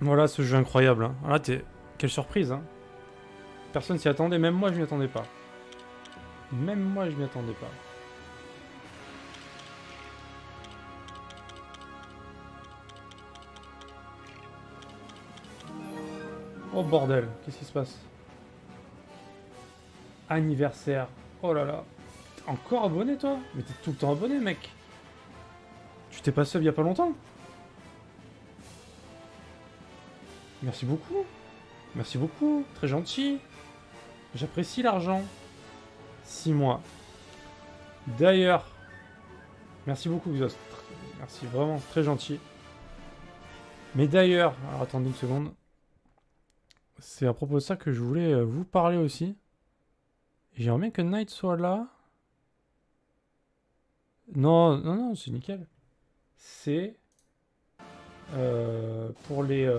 Voilà ce jeu incroyable. Hein. Là, quelle surprise. Hein. Personne s'y attendait, même moi je m'y attendais pas. Même moi je m'y attendais pas. Oh bordel, qu'est-ce qui se passe? Anniversaire. Oh là là. T'es encore abonné toi? Mais t'es tout le temps abonné mec. Tu t'es pas sub il y a pas longtemps? Merci beaucoup. Merci beaucoup. Très gentil. J'apprécie l'argent. 6 mois. D'ailleurs, merci beaucoup Xos. Merci vraiment, très gentil. Mais d'ailleurs, alors attendez une seconde. C'est à propos de ça que je voulais vous parler aussi. J'aimerais bien que Knight soit là. Non, non, non, c'est nickel. C'est pour les...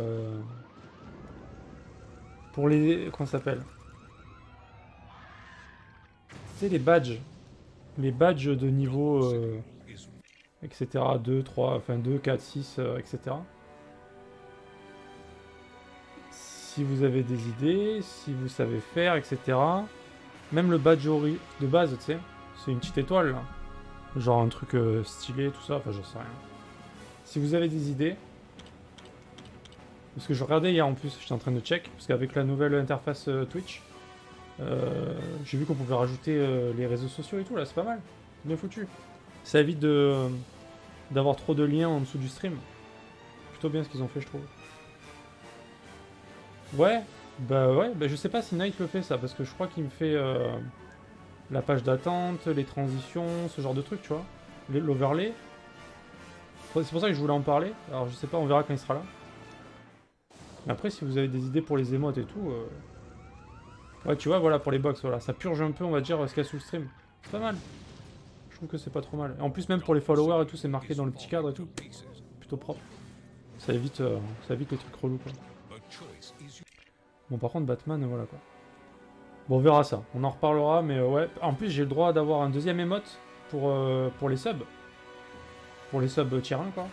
pour les... Comment ça s'appelle? C'est les badges. Les badges de niveau... etc. 2, 3, enfin 2, 4, 6, etc. Si vous avez des idées, si vous savez faire, etc. Même le badge de base, tu sais, c'est une petite étoile, là. Genre un truc stylé, tout ça, enfin j'en sais rien. Si vous avez des idées... Parce que je regardais hier en plus, j'étais en train de check, parce qu'avec la nouvelle interface Twitch, j'ai vu qu'on pouvait rajouter les réseaux sociaux et tout, là, c'est pas mal. Bien foutu. Ça évite d'avoir trop de liens en dessous du stream. Plutôt bien ce qu'ils ont fait, je trouve. Ouais, bah je sais pas si Night le fait ça, parce que je crois qu'il me fait la page d'attente, les transitions, ce genre de trucs, tu vois. L'overlay. C'est pour ça que je voulais en parler. Alors je sais pas, on verra quand il sera là. Mais après, si vous avez des idées pour les émotes et tout... Ouais, tu vois, voilà, pour les box, voilà. Ça purge un peu, on va dire, ce qu'il y a sous le stream. C'est pas mal. Je trouve que c'est pas trop mal. Et en plus, même pour les followers et tout, c'est marqué dans le petit cadre et tout. Plutôt propre. Ça évite les trucs relous, quoi. Bon, par contre, Batman, voilà, quoi. Bon, on verra ça. On en reparlera, mais ouais. En plus, j'ai le droit d'avoir un deuxième émote pour les subs. Pour les subs tier 1, quoi.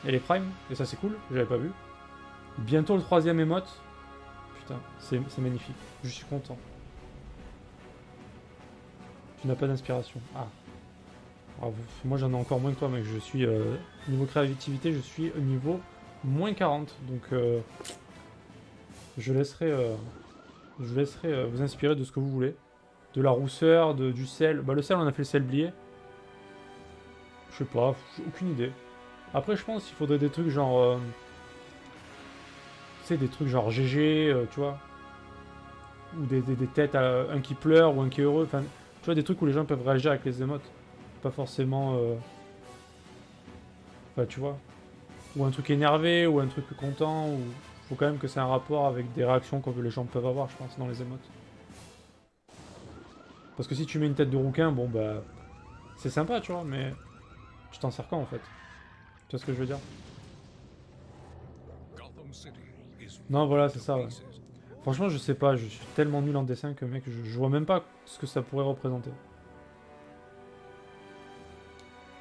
Et les primes. Et ça, c'est cool. J'avais pas vu. Bientôt le troisième émote. Putain, c'est magnifique. Je suis content. Tu n'as pas d'inspiration. Ah. Alors, moi, j'en ai encore moins que toi, mec. Je suis... niveau créativité, je suis au niveau moins 40. Donc, je laisserai vous inspirer de ce que vous voulez. De la rousseur, du sel. Bah, le sel, on a fait le sel blié. Je sais pas, j'ai aucune idée. Après, je pense qu'il faudrait des trucs genre... tu sais, des trucs genre GG, tu vois. Ou des têtes, un qui pleure ou un qui est heureux. Enfin, tu vois, des trucs où les gens peuvent réagir avec les émotes. Pas forcément... Enfin, tu vois. Ou un truc énervé, ou un truc content, ou... Faut quand même que c'est un rapport avec des réactions que les gens peuvent avoir, je pense, dans les émotes. Parce que si tu mets une tête de rouquin, bon bah... C'est sympa, tu vois, mais... Tu t'en sers quand, en fait? Tu vois ce que je veux dire? Non, voilà, c'est ça, ouais. Franchement, je sais pas, je suis tellement nul en dessin que, mec, je vois même pas ce que ça pourrait représenter.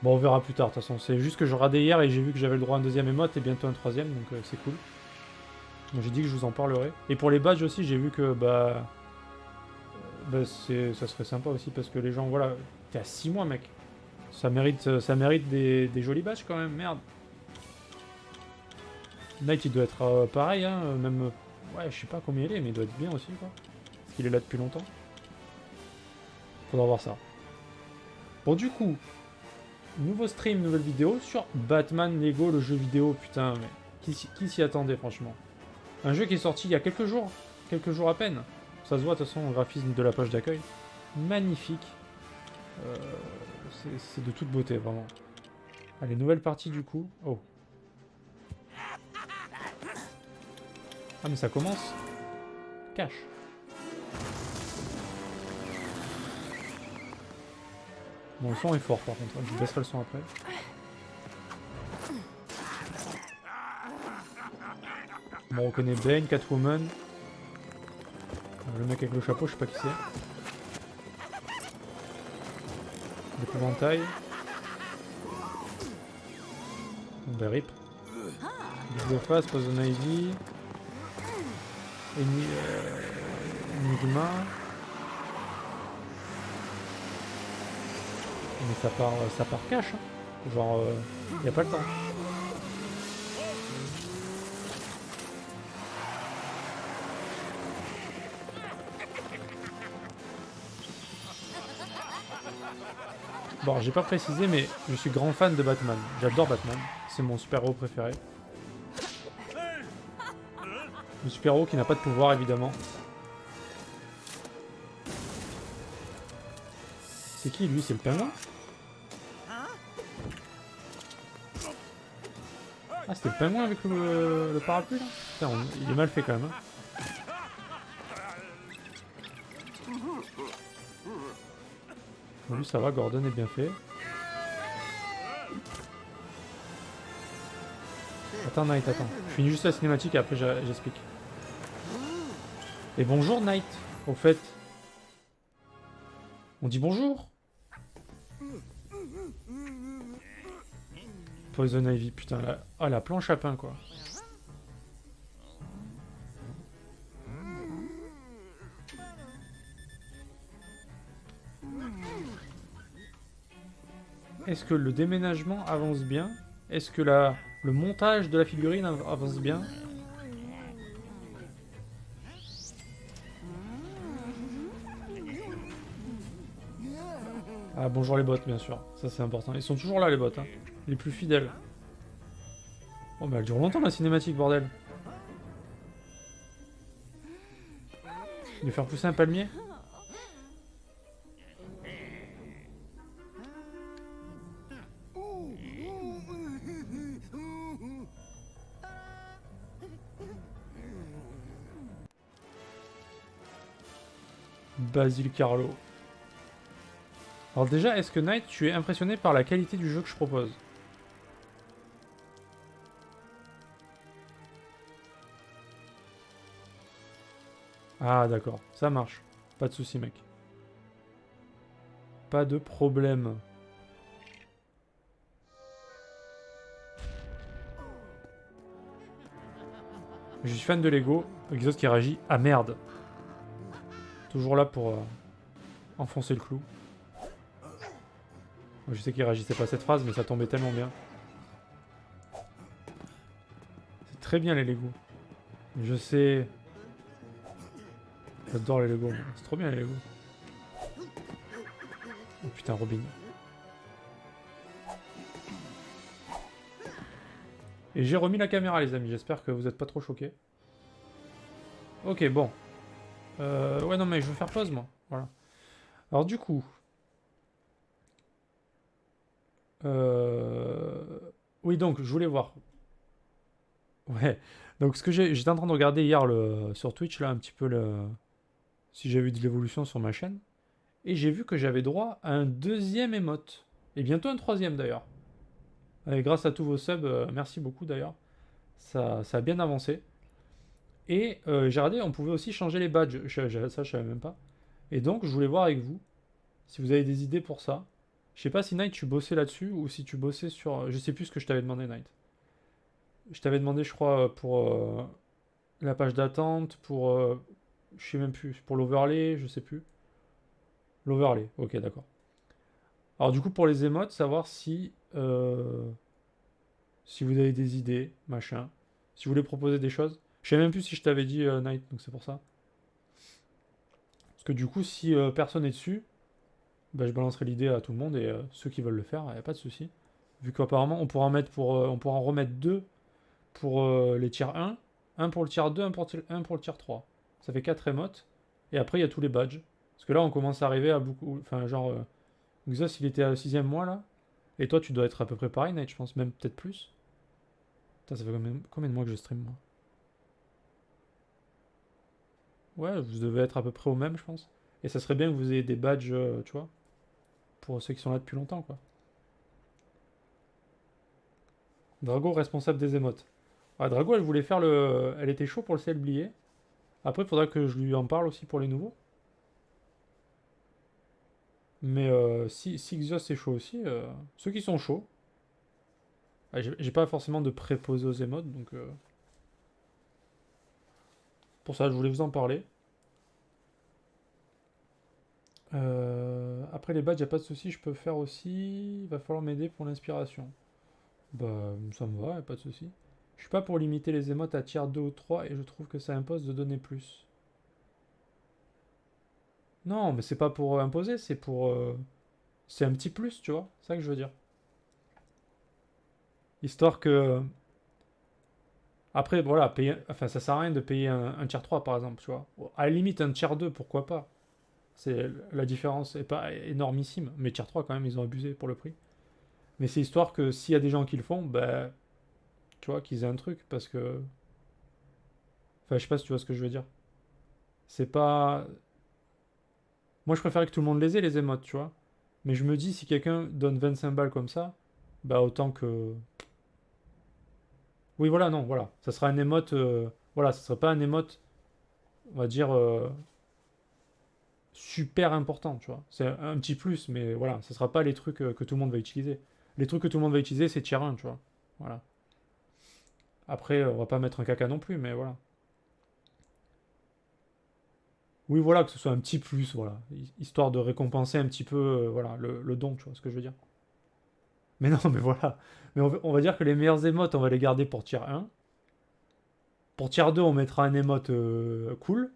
Bon, on verra plus tard, de toute façon. C'est juste que je regardais hier et j'ai vu que j'avais le droit à un deuxième émote et bientôt un troisième, donc c'est cool. Donc j'ai dit que je vous en parlerai. Et pour les badges aussi, j'ai vu que, ça serait sympa aussi, parce que les gens, voilà... T'es à 6 mois, mec. Ça mérite des jolis badges, quand même, merde. Knight, il doit être pareil, hein, même... Ouais, je sais pas combien il est, mais il doit être bien aussi, quoi. Parce qu'il est là depuis longtemps. Faudra voir ça. Bon, du coup, nouveau stream, nouvelle vidéo sur Batman Lego, le jeu vidéo. Putain, mais qui s'y attendait, franchement? Un jeu qui est sorti il y a quelques jours à peine. Ça se voit, de toute façon, au graphisme de la page d'accueil. Magnifique. C'est de toute beauté, vraiment. Allez, nouvelle partie, du coup. Oh. Ah, mais ça commence. Cache. Bon, le son est fort par contre, je baisserai le son après. Bon, on reconnaît Bane, Catwoman. Le mec avec le chapeau, je sais pas qui c'est. L'épouvantail. Bon, bah rip. Double face, Poison Ivy. Enigma. Mais ça part cash. Hein. Genre, y a pas le temps. Bon, j'ai pas précisé, mais je suis grand fan de Batman. J'adore Batman. C'est mon super-héros préféré. Le super-héros qui n'a pas de pouvoir, évidemment. C'est qui, lui? C'est le pingouin? Ah, c'était le pingouin avec le parapluie, là? Putain, il est mal fait, quand même. Hein. Bon, lui, ça va, Gordon est bien fait. Attends, Knight, attends. Je finis juste la cinématique et après j'explique. Et bonjour, Knight, au fait. On dit bonjour. Poison Ivy, putain, la planche à pain, quoi. Est-ce que le déménagement avance bien? Est-ce que le montage de la figurine avance bien? Ah, bonjour les bots, bien sûr. Ça, c'est important. Ils sont toujours là, les bots. Hein. Les plus fidèles. Oh, mais elle dure longtemps, la cinématique, bordel. Je vais faire pousser un palmier. Basil Carlo. Alors déjà, est-ce que Knight, tu es impressionné par la qualité du jeu que je propose? Ah d'accord, ça marche. Pas de soucis mec. Pas de problème. Je suis fan de Lego. Exos qui réagit. Ah merde. Toujours là pour enfoncer le clou. Je sais qu'il réagissait pas à cette phrase, mais ça tombait tellement bien. C'est très bien les Lego. Je sais. J'adore les Lego. C'est trop bien les Lego. Oh putain, Robin. Et j'ai remis la caméra les amis, j'espère que vous n'êtes pas trop choqués. Ok, bon. Ouais, non mais je veux faire pause moi. Voilà. Alors du coup... Oui, donc, je voulais voir. Ouais. Donc, ce que j'étais en train de regarder hier sur Twitch, là, un petit peu si j'ai vu de l'évolution sur ma chaîne. Et j'ai vu que j'avais droit à un deuxième emote. Et bientôt un troisième, d'ailleurs. Et grâce à tous vos subs, merci beaucoup, d'ailleurs. Ça a bien avancé. Et j'ai regardé, on pouvait aussi changer les badges. Ça, je savais même pas. Et donc, je voulais voir avec vous, si vous avez des idées pour ça. Je sais pas si Night, tu bossais là-dessus, ou si tu bossais sur... Je sais plus ce que je t'avais demandé, Night. Je t'avais demandé, je crois, pour la page d'attente, pour... je sais même plus, pour l'overlay, je sais plus. L'overlay, ok, d'accord. Alors du coup, pour les émotes, savoir si vous avez des idées, machin. Si vous voulez proposer des choses. Je sais même plus si je t'avais dit Night, donc c'est pour ça. Parce que du coup, si personne n'est dessus, bah, je balancerai l'idée à tout le monde et ceux qui veulent le faire, il n'y a pas de souci. Vu qu'apparemment, on pourra on pourra en remettre deux pour les tiers 1 pour le tiers 2, un pour le tiers 3. Ça fait 4 émotes. Et après, il y a tous les badges. Parce que là, on commence à arriver à beaucoup. Enfin, genre, Xos, il était à 6ème mois là. Et toi, tu dois être à peu près pareil, Night, je pense, même peut-être plus. Putain, ça fait combien de mois que je stream, moi? Ouais, vous devez être à peu près au même, je pense. Et ça serait bien que vous ayez des badges, tu vois, pour ceux qui sont là depuis longtemps, quoi. Drago, responsable des émotes. Ah, Drago, elle voulait faire le. Elle était chaud pour le CLBA. Après, il faudra que je lui en parle aussi pour les nouveaux. Mais si Xios est chaud aussi, ceux qui sont chauds, Ah, j'ai pas forcément de préposé aux émotes, donc pour ça je voulais vous en parler. Après les badges, y a pas de souci, je peux faire aussi. Il va falloir m'aider pour l'inspiration. Bah, ça me va, y a pas de souci. Je suis pas pour limiter les émotes à tiers 2 ou 3 et je trouve que ça impose de donner plus. Non, mais c'est pas pour imposer, c'est pour. C'est un petit plus, tu vois. C'est ça que je veux dire. Histoire que. Après, voilà, payer. Enfin, ça sert à rien de payer un tiers 3 par exemple, tu vois. À la limite, un tiers 2 pourquoi pas. C'est la différence est pas énormissime, mais tiers 3 quand même, ils ont abusé pour le prix. Mais c'est histoire que s'il y a des gens qui le font, bah, tu vois, qu'ils aient un truc, parce que. Enfin, je sais pas si tu vois ce que je veux dire. C'est pas. Moi, je préférais que tout le monde les ait, les émotes, tu vois. Mais je me dis, si quelqu'un donne 25 balles comme ça, bah, autant que. Oui, voilà, non, voilà. Ça sera un émote. Voilà, ça serait pas un émote, on va dire, super important, tu vois. C'est un petit plus, mais voilà, ça sera pas les trucs que tout le monde va utiliser. Les trucs que tout le monde va utiliser, c'est tier 1, tu vois. Voilà. Après, on va pas mettre un caca non plus, mais voilà. Oui, voilà, que ce soit un petit plus, voilà. Histoire de récompenser un petit peu, voilà, le don, tu vois ce que je veux dire. Mais non, mais voilà. Mais on va dire que les meilleures émotes, on va les garder pour tier 1. Pour tier 2, on mettra un émote cool,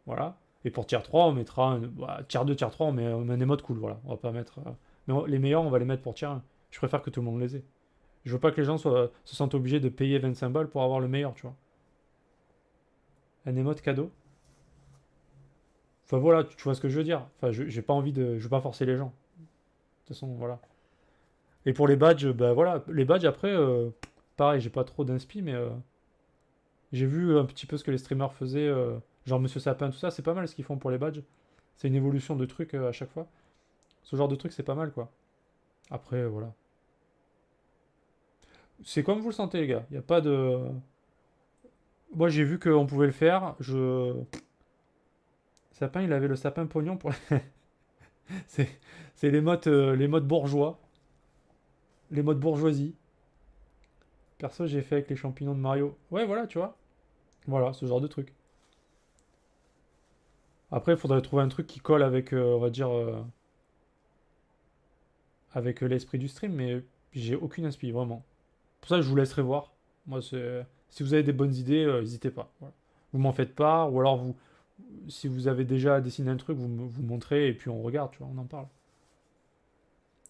voilà. Et pour tier 3, on mettra un, bah, tier 2, tier 3, on met un émote cool, voilà. On va pas mettre. Mais les meilleurs, on va les mettre pour tier 1. Je préfère que tout le monde les ait. Je veux pas que les gens se sentent obligés de payer 25 balles pour avoir le meilleur, tu vois. Un émote cadeau. Enfin voilà, tu vois ce que je veux dire. Enfin, j'ai pas envie de. Je veux pas forcer les gens. De toute façon, voilà. Et pour les badges, bah voilà. Les badges après, pareil, j'ai pas trop d'inspi, mais j'ai vu un petit peu ce que les streamers faisaient. Genre Monsieur Sapin, tout ça, c'est pas mal ce qu'ils font pour les badges. C'est une évolution de trucs à chaque fois. Ce genre de truc, c'est pas mal, quoi. Après, voilà. C'est comme vous le sentez, les gars. Y a pas de. Moi, j'ai vu qu'on pouvait le faire. Sapin, il avait le sapin pognon pour. c'est c'est les modes bourgeois. Les modes bourgeoisie. Perso, j'ai fait avec les champignons de Mario. Ouais, voilà, tu vois. Voilà, ce genre de truc. Après, il faudrait trouver un truc qui colle avec, on va dire, avec l'esprit du stream, mais j'ai aucune inspi, vraiment. Pour ça, je vous laisserai voir. Moi, c'est... Si vous avez des bonnes idées, n'hésitez pas. Voilà. Vous m'en faites part, ou alors vous, si vous avez déjà dessiné un truc, vous montrez et puis on regarde, tu vois, on en parle.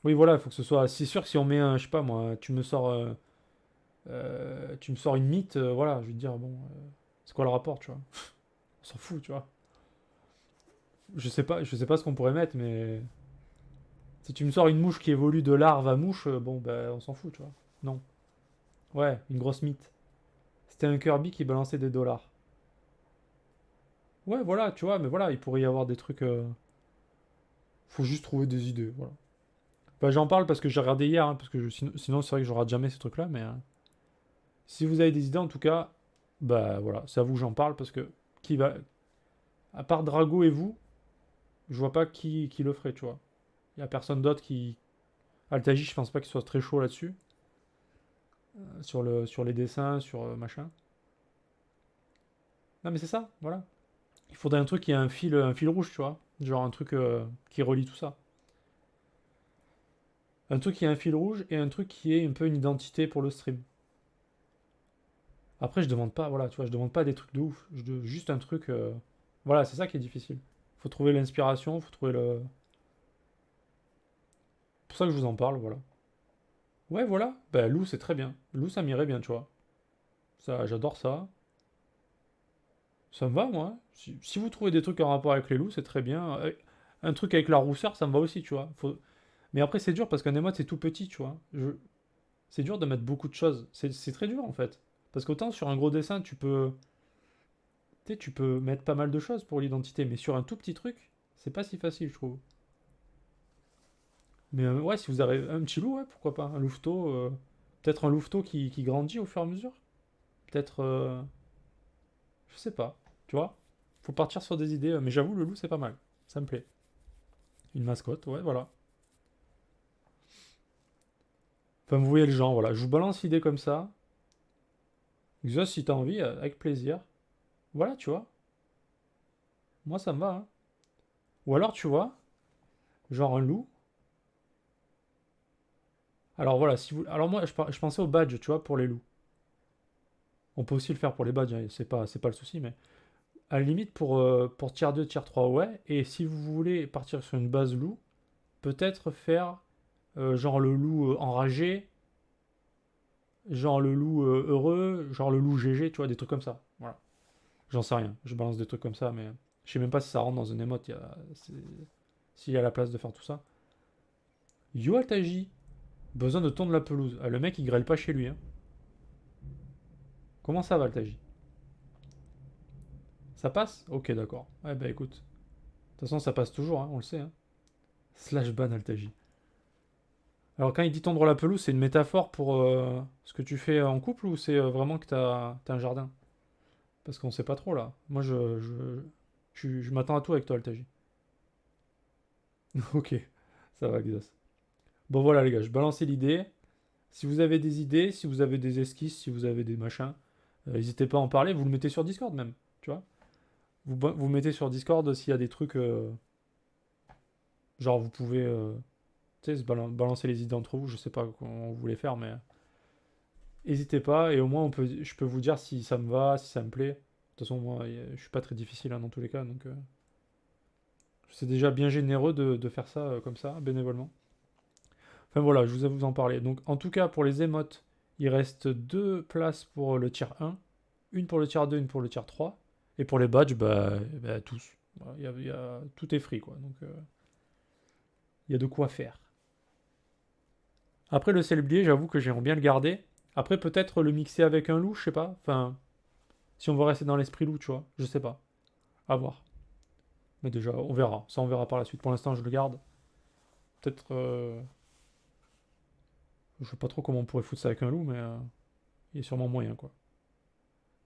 Oui, voilà, il faut que ce soit. C'est sûr que si on met un, je sais pas moi, tu me sors une mythe, voilà, je vais te dire bon, c'est quoi le rapport, tu vois. On s'en fout, tu vois. Je sais pas ce qu'on pourrait mettre, mais si tu me sors une mouche qui évolue de larve à mouche, bon, ben, on s'en fout, tu vois. Non. Ouais, une grosse mythe. C'était un Kirby qui balançait des dollars. Ouais, voilà, tu vois, mais voilà, il pourrait y avoir des trucs. Faut juste trouver des idées, voilà. Bah, j'en parle parce que j'ai regardé hier, hein, parce que sinon c'est vrai que je rate jamais ces trucs-là, mais si vous avez des idées, en tout cas, bah voilà, c'est à vous que j'en parle parce que qui va. À part Drago et vous, je vois pas qui le ferait, tu vois. Il y a personne d'autre qui. Altagi, je pense pas qu'il soit très chaud là-dessus. Sur les dessins, sur machin. Non, mais c'est ça, voilà. Il faudrait un truc qui a un fil rouge, tu vois. Genre un truc qui relie tout ça. Un truc qui a un fil rouge et un truc qui est un peu une identité pour le stream. Après, je demande pas, voilà, tu vois, je demande pas des trucs de ouf. Juste un truc. Voilà, c'est ça qui est difficile. Faut trouver l'inspiration, faut trouver le. C'est pour ça que je vous en parle, voilà. Ouais, voilà. Bah, Lou, c'est très bien. Lou, ça m'irait bien, tu vois. Ça, j'adore ça. Ça me va, moi. Si vous trouvez des trucs en rapport avec les loups, c'est très bien. Un truc avec la rousseur, ça me va aussi, tu vois. Mais après, c'est dur parce qu'un émote, c'est tout petit, tu vois. C'est dur de mettre beaucoup de choses. C'est très dur, en fait. Parce qu'autant sur un gros dessin, tu sais, tu peux mettre pas mal de choses pour l'identité, mais sur un tout petit truc, c'est pas si facile, je trouve. Mais ouais, si vous avez un petit loup, ouais, pourquoi pas. Un louveteau, peut-être un louveteau qui grandit au fur et à mesure. Peut-être, je sais pas, tu vois. Faut partir sur des idées, mais j'avoue, le loup, c'est pas mal. Ça me plaît. Une mascotte, ouais, voilà. Enfin, vous voyez le genre, voilà. Je vous balance l'idée comme ça. Xos, si t'as envie, avec plaisir. Voilà, tu vois. Moi, ça me va, hein. Ou alors, tu vois, genre un loup. Alors voilà, si vous... Alors moi, je pensais au badge, tu vois, pour les loups. On peut aussi le faire pour les badges, hein, c'est pas le souci, mais... À la limite, pour tier 2, tier 3, ouais. Et si vous voulez partir sur une base loup, peut-être faire genre le loup enragé, genre le loup heureux, genre le loup GG, tu vois, des trucs comme ça. Voilà. J'en sais rien, je balance des trucs comme ça, mais je sais même pas si ça rentre dans une émote, s'il y a la place de faire tout ça. Yo Altaji, besoin de tondre la pelouse. Ah, le mec il grêle pas chez lui, hein. Comment ça va Altaji? Ça passe? Ok, d'accord. Ouais, bah écoute. De toute façon, ça passe toujours, hein, on le sait, hein. Slash ban Altaji. Alors quand il dit tondre la pelouse, c'est une métaphore pour ce que tu fais en couple ou c'est vraiment que t'as un jardin? Parce qu'on sait pas trop là. Moi je m'attends à tout avec toi Altaji. Ok, ça va Xos. Bon voilà les gars, je balançais l'idée. Si vous avez des idées, si vous avez des esquisses, si vous avez des machins, n'hésitez pas à en parler, vous le mettez sur Discord même, tu vois. Vous mettez sur Discord s'il y a des trucs, genre vous pouvez tu sais, balancer les idées entre vous, je sais pas comment vous voulez faire, mais n'hésitez pas, et au moins je peux vous dire si ça me va, si ça me plaît. De toute façon, moi, je suis pas très difficile hein, dans tous les cas, donc c'est déjà bien généreux de faire ça comme ça, bénévolement. Enfin voilà, je vous ai vous en parler. Donc en tout cas, pour les émotes, il reste 2 places pour le tier 1, une pour le tier 2, une pour le tier 3, et pour les badges, bah, tous. Voilà, tout est free, quoi, donc il y a de quoi faire. Après, le céléblier, j'avoue que j'aimerais bien le garder. Après, peut-être le mixer avec un loup, je sais pas. Enfin, si on veut rester dans l'esprit loup, tu vois. Je sais pas. À voir. Mais déjà, on verra. Ça, on verra par la suite. Pour l'instant, je le garde. Peut-être. Je sais pas trop comment on pourrait foutre ça avec un loup, mais il y a sûrement moyen, quoi.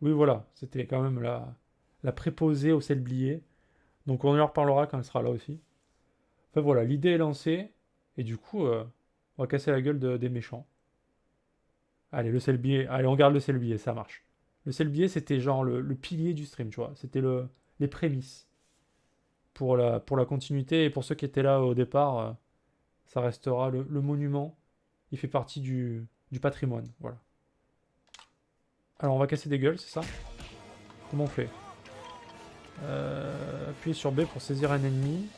Oui, voilà. C'était quand même la préposée au céléblier. Donc, on en reparlera quand elle sera là aussi. Enfin, voilà. L'idée est lancée. Et du coup, on va casser la gueule des méchants. Allez, le céléblier. Allez, on garde le céléblier. Ça marche. Le céléblier, c'était genre le pilier du stream, tu vois. C'était les prémices pour la continuité. Et pour ceux qui étaient là au départ, ça restera le monument. Il fait partie du patrimoine. Voilà. Alors, on va casser des gueules, c'est ça? Comment on fait? Appuyez sur B pour saisir un ennemi.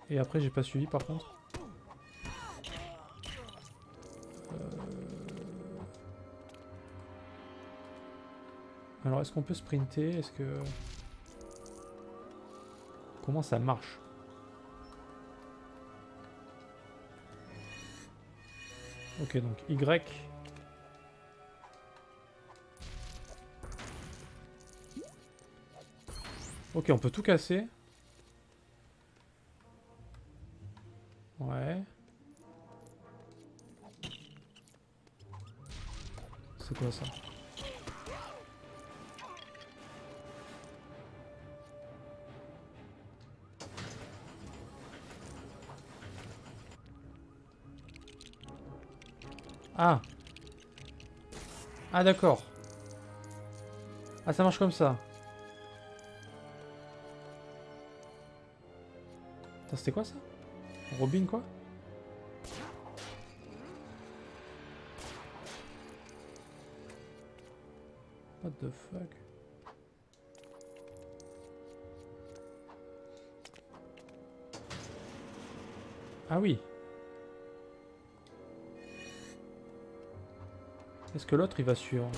Et après, j'ai pas suivi par contre. Alors, est-ce qu'on peut sprinter? Est-ce que... Comment ça marche? Ok, donc Y. Ok, on peut tout casser. Ouais. C'est quoi ça? Ah! Ah d'accord. Ah ça marche comme ça. Attends, c'était quoi ça? Robin quoi? What the fuck? Ah oui. Est-ce que l'autre il va suivre?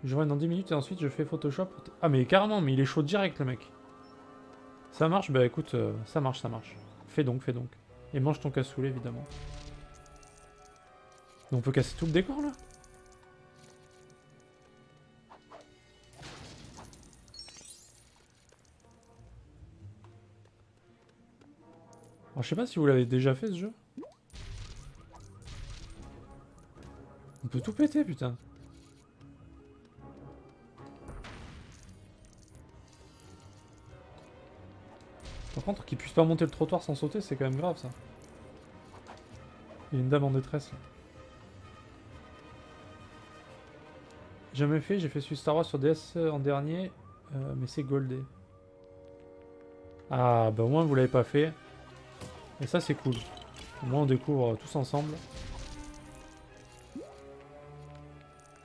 Je reviens dans 10 minutes et ensuite je fais Photoshop. Ah mais carrément, mais il est chaud direct le mec. Ça marche? Bah écoute, ça marche, ça marche. Fais donc, fais donc. Et mange ton cassoulet évidemment. Donc on peut casser tout le décor là? Alors je sais pas si vous l'avez déjà fait ce jeu. On peut tout péter putain. Par contre, qu'il puisse pas monter le trottoir sans sauter, c'est quand même grave ça. Il y a une dame en détresse là. Jamais fait, j'ai fait celui Star Wars sur DS en dernier, mais c'est goldé. Ah bah au moins vous l'avez pas fait. Et ça c'est cool. Au moins on découvre tous ensemble.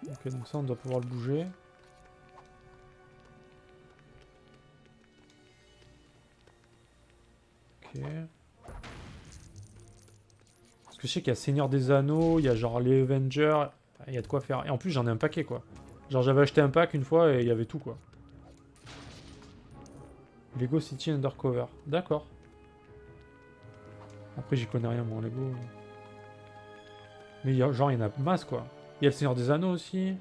Ok, donc ça on doit pouvoir le bouger. Ok. Parce que je sais qu'il y a Seigneur des Anneaux, il y a genre les Avengers, il y a de quoi faire. Et en plus j'en ai un paquet quoi. Genre j'avais acheté un pack une fois et il y avait tout quoi. Lego City Undercover. D'accord. Après j'y connais rien moi en Lego. Mais genre il y en a masse quoi. Il y a le Seigneur des Anneaux aussi.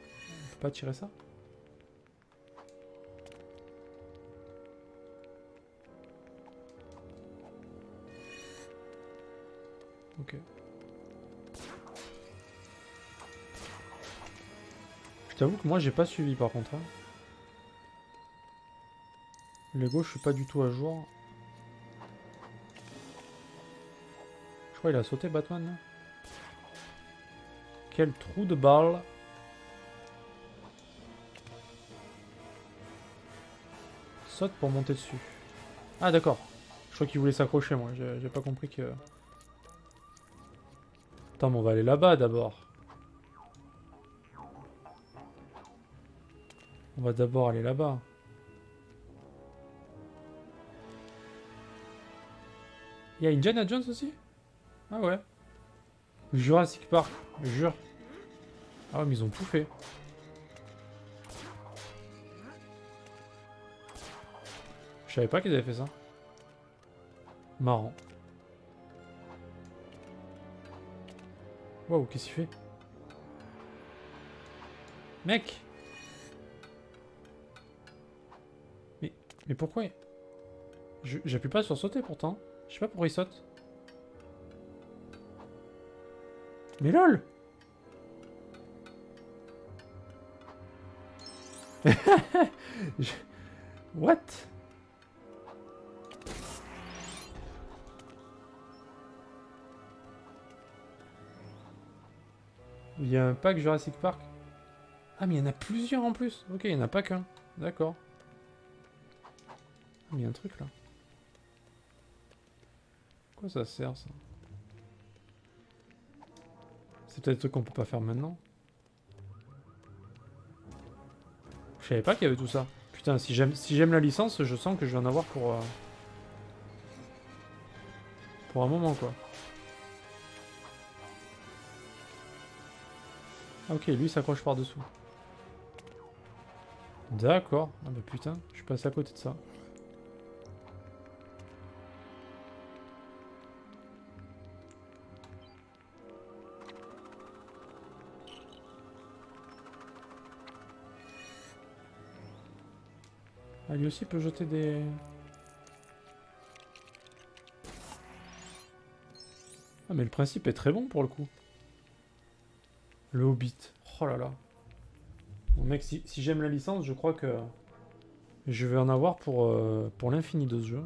On peut pas tirer ça? Ok. Je t'avoue que moi j'ai pas suivi par contre. Hein. Lego je suis pas du tout à jour. Je crois qu'il a sauté Batman là. Quel trou de balle. Saute pour monter dessus. Ah d'accord. Je crois qu'il voulait s'accrocher moi. J'ai pas compris que... Attends mais on va aller là-bas d'abord. On va d'abord aller là-bas. Il y a Indiana Jones aussi? Ah ouais. Jurassic Park, je jure. Ah ouais mais ils ont tout fait. Je savais pas qu'ils avaient fait ça. Marrant. Waouh, qu'est-ce qu'il fait? Mec! Mais pourquoi? J'appuie pas sur sauter pourtant. Je sais pas pourquoi il saute. Mais lol! What? Il y a un pack Jurassic Park. Ah mais il y en a plusieurs en plus. Ok, il n'y en a pas qu'un. D'accord. Ah, mais il y a un truc là. Quoi ça sert ça? C'est peut-être des trucs qu'on peut pas faire maintenant. Je savais pas qu'il y avait tout ça. Putain, si j'aime la licence, je sens que je vais en avoir pour un moment quoi. Ah, ok, lui il s'accroche par dessous. D'accord. Ah bah putain, je suis passé à côté de ça. Ah, lui aussi peut jeter des... Ah mais le principe est très bon pour le coup. Le Hobbit. Oh là là. Bon mec, si j'aime la licence, je crois que je vais en avoir pour l'infini de ce jeu.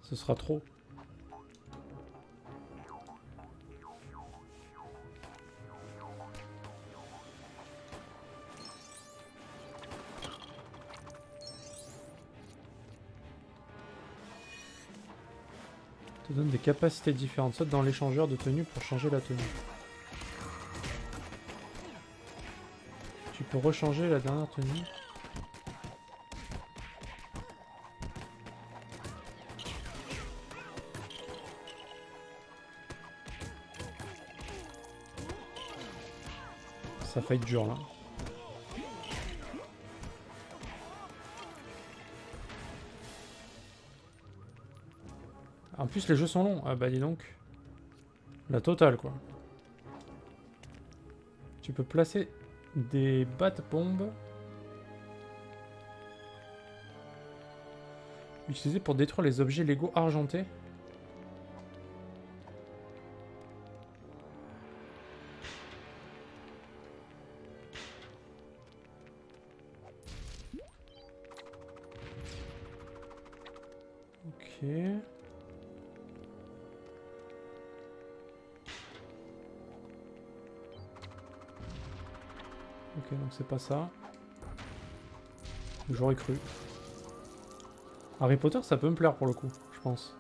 Ce sera trop. Te donne des capacités différentes. Saute dans l'échangeur de tenue pour changer la tenue. Tu peux rechanger la dernière tenue. Ça fight dur là. En plus les jeux sont longs. Ah bah dis donc. La totale quoi. Tu peux placer des bat-bombes. Utilisés pour détruire les objets Lego argentés. Ok. Ok, donc c'est pas ça. J'aurais cru. Harry Potter, ça peut me plaire pour le coup, je pense.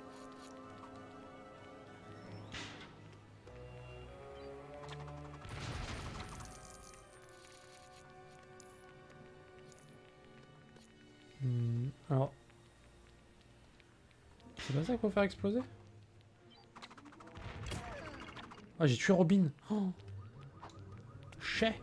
Alors... C'est pas ça qu'il faut faire exploser? Ah, j'ai tué Robin. Oh. Chais.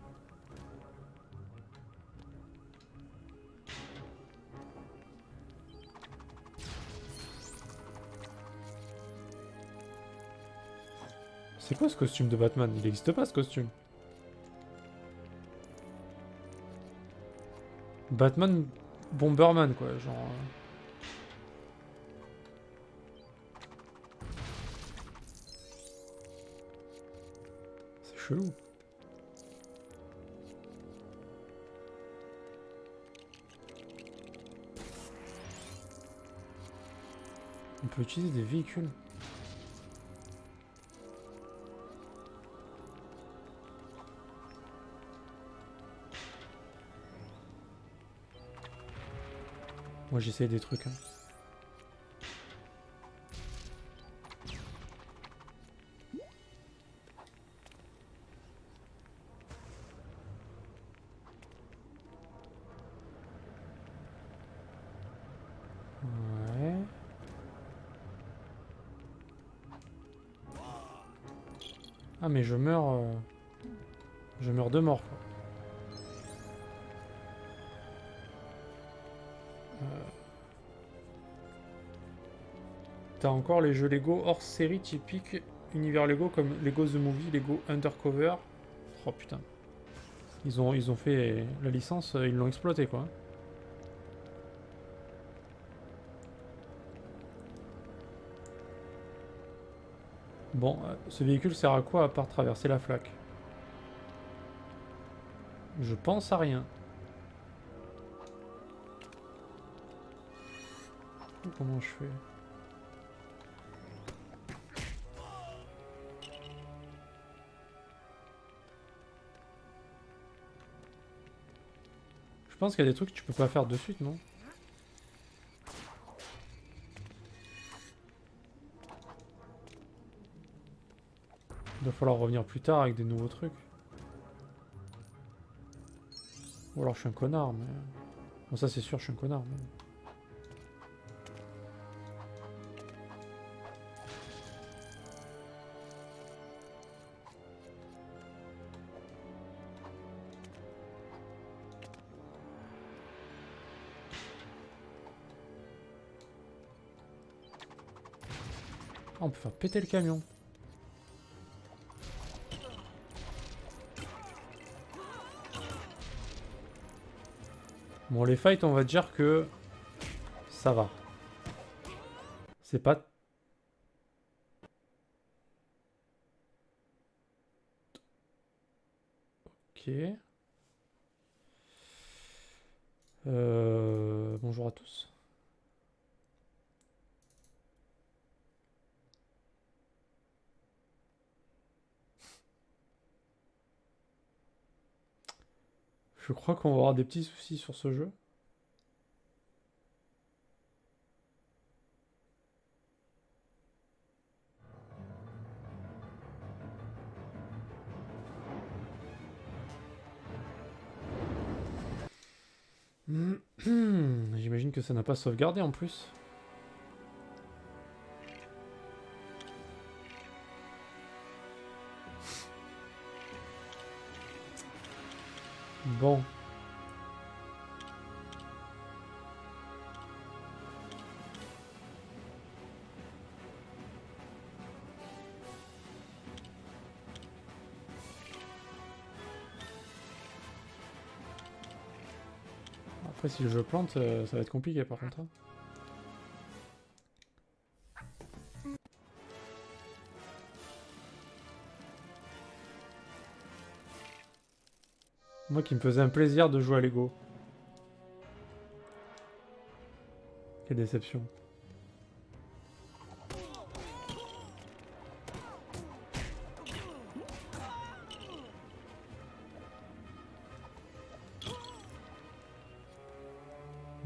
C'est quoi ce costume de Batman? Il n'existe pas ce costume. Batman Bomberman quoi, genre... C'est chelou. On peut utiliser des véhicules. Moi j'essaye des trucs. Hein. Ouais. Ah mais je meurs... Je meurs de mort quoi. T'as encore les jeux Lego hors série typiques univers Lego comme Lego The Movie, Lego Undercover. Oh putain. Ils ont fait la licence, ils l'ont exploité quoi. Bon, ce véhicule sert à quoi à part traverser la flaque? Je pense à rien. Comment je fais? Je pense qu'il y a des trucs que tu peux pas faire de suite, non? Il va falloir revenir plus tard avec des nouveaux trucs. Ou alors je suis un connard, mais... Bon ça c'est sûr, je suis un connard, mais... Ah, on peut faire péter le camion. Bon, les fights, on va dire que... Ça va. C'est pas... Ok. Bonjour à tous. Je crois qu'on va avoir des petits soucis sur ce jeu. J'imagine que ça n'a pas sauvegardé en plus. Bon. Après, si le jeu plante, ça va être compliqué par contre. Hein. Moi qui me faisais un plaisir de jouer à Lego. Quelle déception.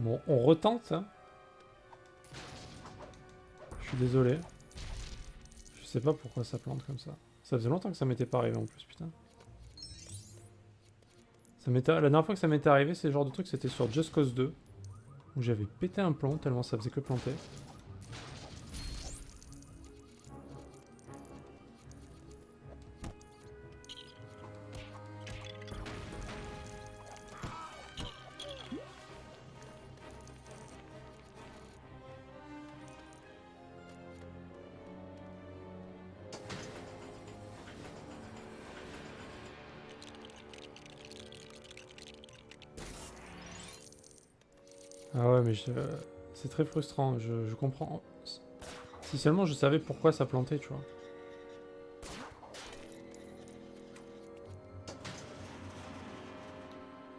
Bon, on retente, hein. Je suis désolé. Je sais pas pourquoi ça plante comme ça. Ça faisait longtemps que ça m'était pas arrivé en plus, putain. La dernière fois que ça m'était arrivé, c'est le genre de truc, c'était sur Just Cause 2. Où j'avais pété un plomb tellement ça faisait que planter. Ah ouais, mais c'est très frustrant, je comprends. Si seulement je savais pourquoi ça plantait, tu vois.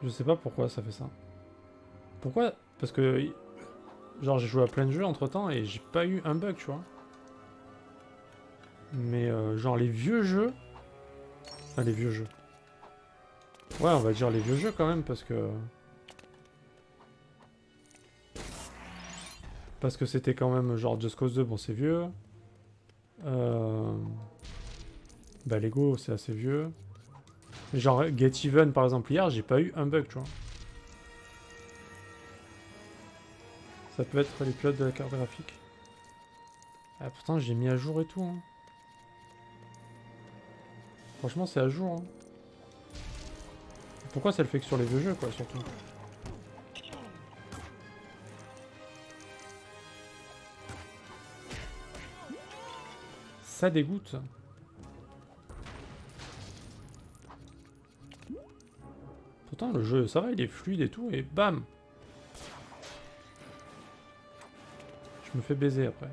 Je sais pas pourquoi ça fait ça. Pourquoi? Parce que... Genre j'ai joué à plein de jeux entre temps et j'ai pas eu un bug, tu vois. Mais genre les vieux jeux... Enfin les vieux jeux. Ouais, on va dire les vieux jeux quand même parce que... Parce que c'était quand même genre Just Cause 2, bon c'est vieux. Bah Lego c'est assez vieux. Genre Get Even par exemple hier, j'ai pas eu un bug, tu vois. Ça peut être les pilotes de la carte graphique. Ah pourtant j'ai mis à jour et tout, hein. Franchement c'est à jour, hein. Pourquoi ça le fait que sur les vieux jeux, quoi, surtout? Ça dégoûte. Pourtant le jeu, ça va, il est fluide et tout, et bam! Je me fais baiser après.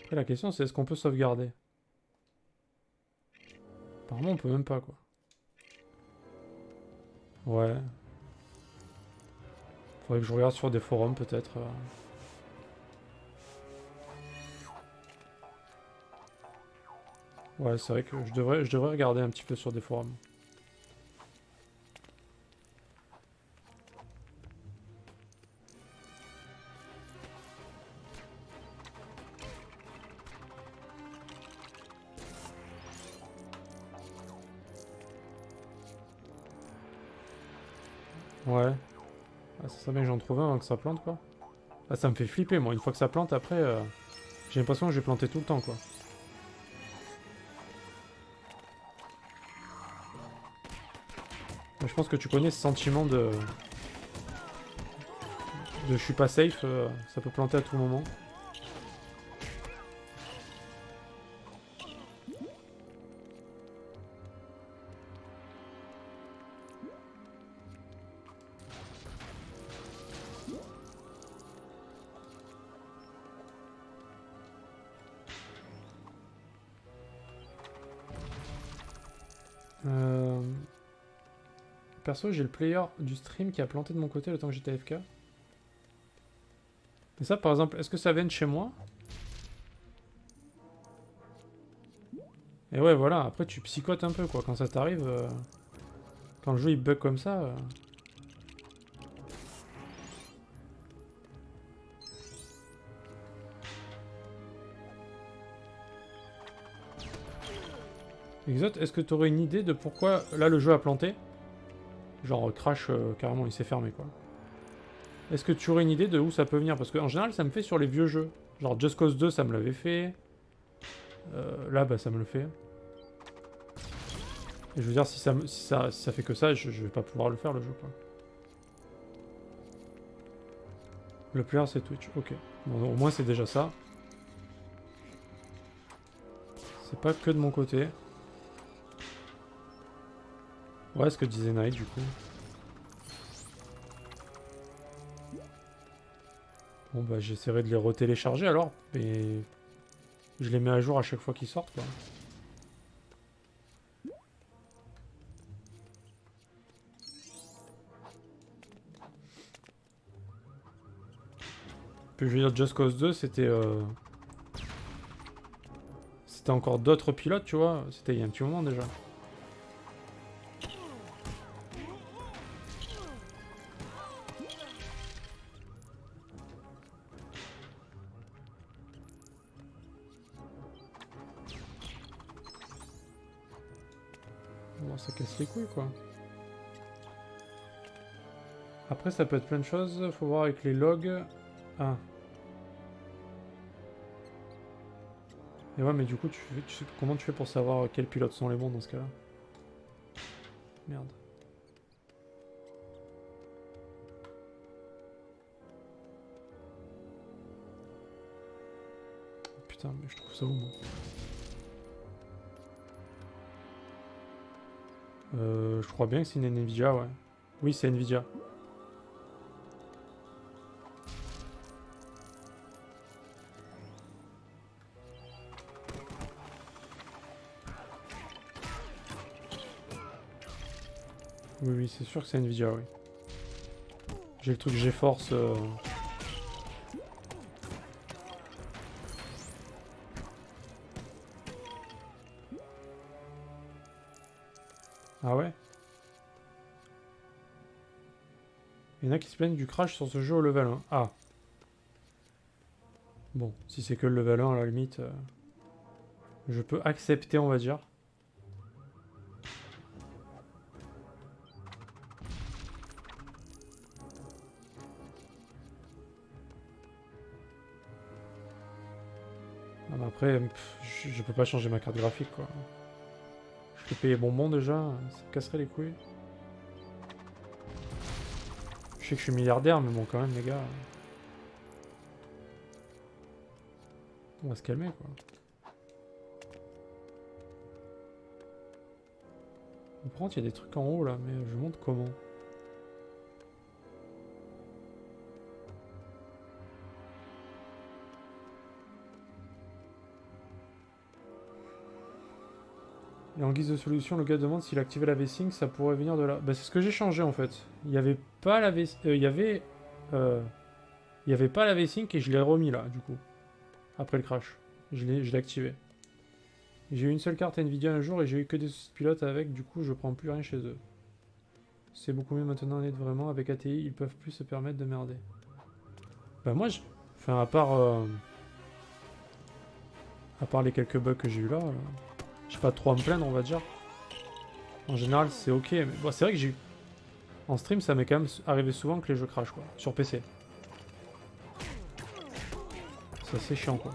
Après la question c'est est-ce qu'on peut sauvegarder? Apparemment on peut même pas, quoi. Ouais. Faudrait que je regarde sur des forums peut-être. Ouais, c'est vrai que je devrais regarder un petit peu sur des forums. Ouais. Ah, ça serait bien que j'en trouve un avant que ça plante, quoi. Ah, ça me fait flipper, moi. Une fois que ça plante, après, j'ai l'impression que je vais planter tout le temps, quoi. Je pense que tu connais ce sentiment de je suis pas safe, ça peut planter à tout moment. Perso, j'ai le player du stream qui a planté de mon côté le temps que j'étais AFK. Et ça, par exemple, est-ce que ça vient de chez moi? Et ouais, voilà, après tu psychotes un peu, quoi, quand ça t'arrive. Quand le jeu il bug comme ça. Exot, est-ce que tu aurais une idée de pourquoi là le jeu a planté? Genre Crash, carrément, il s'est fermé, quoi. Est-ce que tu aurais une idée de où ça peut venir? Parce qu'en général, ça me fait sur les vieux jeux. Genre Just Cause 2, ça me l'avait fait. Là, bah, ça me le fait. Et je veux dire, si ça fait que ça, je vais pas pouvoir le faire, le jeu, quoi. Le player, c'est Twitch. Ok. Bon, au moins, c'est déjà ça. C'est pas que de mon côté. Ouais, ce que disait Night, du coup. Bon, bah, j'essaierai de les retélécharger, alors. Mais... je les mets à jour à chaque fois qu'ils sortent, quoi. Puis je veux dire, Just Cause 2, c'était... c'était encore d'autres pilotes, tu vois. C'était il y a un petit moment, déjà. bon, ça casse les couilles quoi. Après ça peut être plein de choses, faut voir avec les logs. Ah. Et ouais mais du coup tu sais, comment tu fais pour savoir quels pilotes sont les bons dans ce cas-là? Merde. Putain mais je trouve ça où moi? Je crois bien que c'est une Nvidia, ouais. Oui, c'est Nvidia. Oui, oui, c'est sûr que c'est Nvidia, oui. J'ai le truc GeForce. Ah ouais? Il y en a qui se plaignent du crash sur ce jeu au level 1. Ah. Bon, si c'est que le level 1, à la limite, je peux accepter, on va dire. Ah, mais après, je peux pas changer ma carte graphique, quoi. Je peux payer bonbon déjà, ça me casserait les couilles. Je sais que je suis milliardaire, mais bon, quand même, les gars. On va se calmer, quoi. Par contre, il y a des trucs en haut, là, mais je montre comment. Et en guise de solution, le gars demande s'il activait la V-Sync, ça pourrait venir de là. Bah, c'est ce que j'ai changé, en fait. Il n'y avait pas la V... il y avait... il y avait pas la V-Sync et je l'ai remis, là, du coup. Après le crash. Je l'ai activé. J'ai eu une seule carte Nvidia un jour et j'ai eu que des pilotes avec, du coup je prends plus rien chez eux. C'est beaucoup mieux maintenant d'être vraiment, avec ATI ils peuvent plus se permettre de merder. Bah moi enfin à part les quelques bugs que j'ai eu là, j'ai pas trop à me plaindre on va dire. En général c'est ok, mais bon, c'est vrai que j'ai eu... En stream ça m'est quand même arrivé souvent que les jeux crashent quoi, sur PC. C'est assez chiant quoi.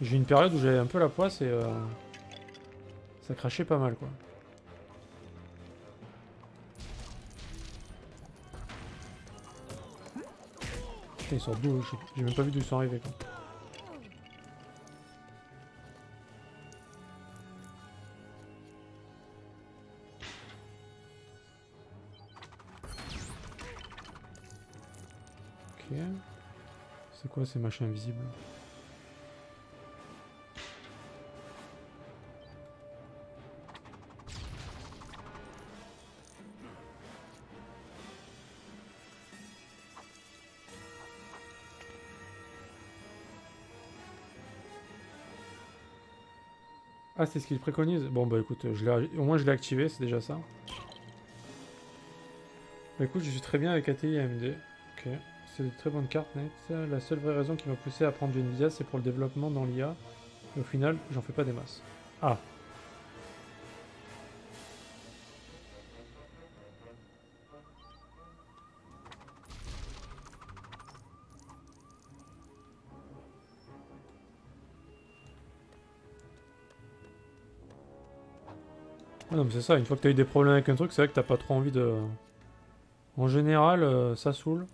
J'ai eu une période où j'avais un peu la poisse et ça crachait pas mal quoi. Putain, ils sortent d'où? J'ai même pas vu d'où ils sont arrivés quoi. Ok. C'est quoi ces machins invisibles? Ah, c'est ce qu'il préconise. Bon, bah écoute, au moins je l'ai activé, c'est déjà ça. Bah écoute, je suis très bien avec ATI et AMD. Ok, c'est de très bonnes cartes, net. La seule vraie raison qui m'a poussé à prendre du Nvidia, c'est pour le développement dans l'IA. Et au final, j'en fais pas des masses. Ah. Ah non, mais c'est ça, une fois que t'as eu des problèmes avec un truc, c'est vrai que t'as pas trop envie de... En général, ça saoule.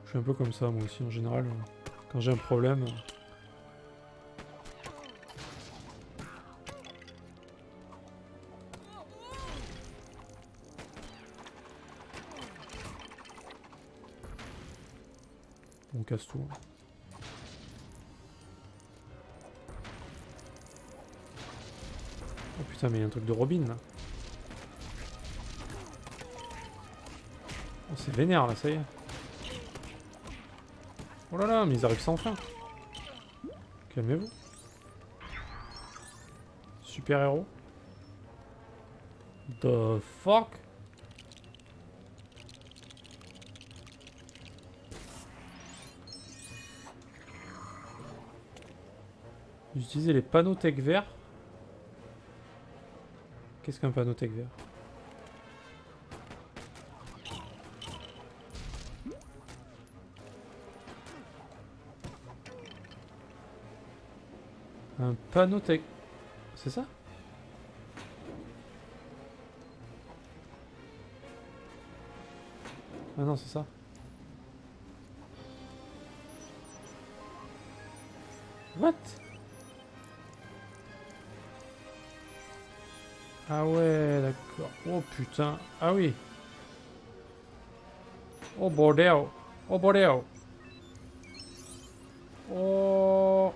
Je suis un peu comme ça, moi aussi, en général. Quand j'ai un problème... on casse tout. Oh putain, mais il y a un truc de Robin, là. Oh, c'est vénère, là, ça y est. Oh là là, mais ils arrivent sans fin. Calmez-vous. Super héros. The fuck? Utiliser les panneaux tech verts. Qu'est-ce qu'un panneau tech vert? Un panneau tech... C'est ça? Ah non, c'est ça. What? Ah ouais, d'accord. Oh putain. Ah oui. Oh bordel. Oh bordel. Oh.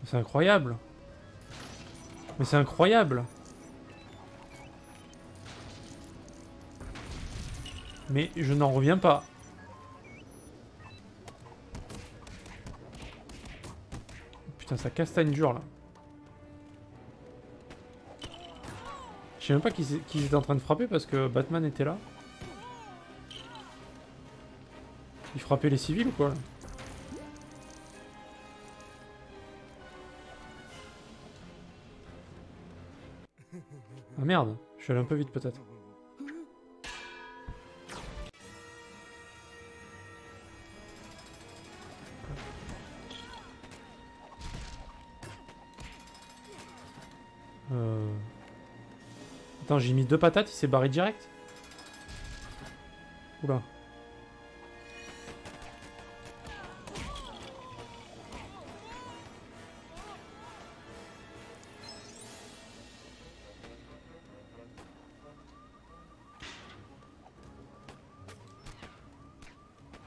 C'est incroyable. Mais c'est incroyable. Mais je n'en reviens pas. Putain, ça castagne dur là. Je sais même pas qui étaient en train de frapper parce que Batman était là. Il frappait les civils ou quoi là? Ah merde, je suis allé un peu vite peut-être. Attends, j'ai mis 2 patates, il s'est barré direct. Oula.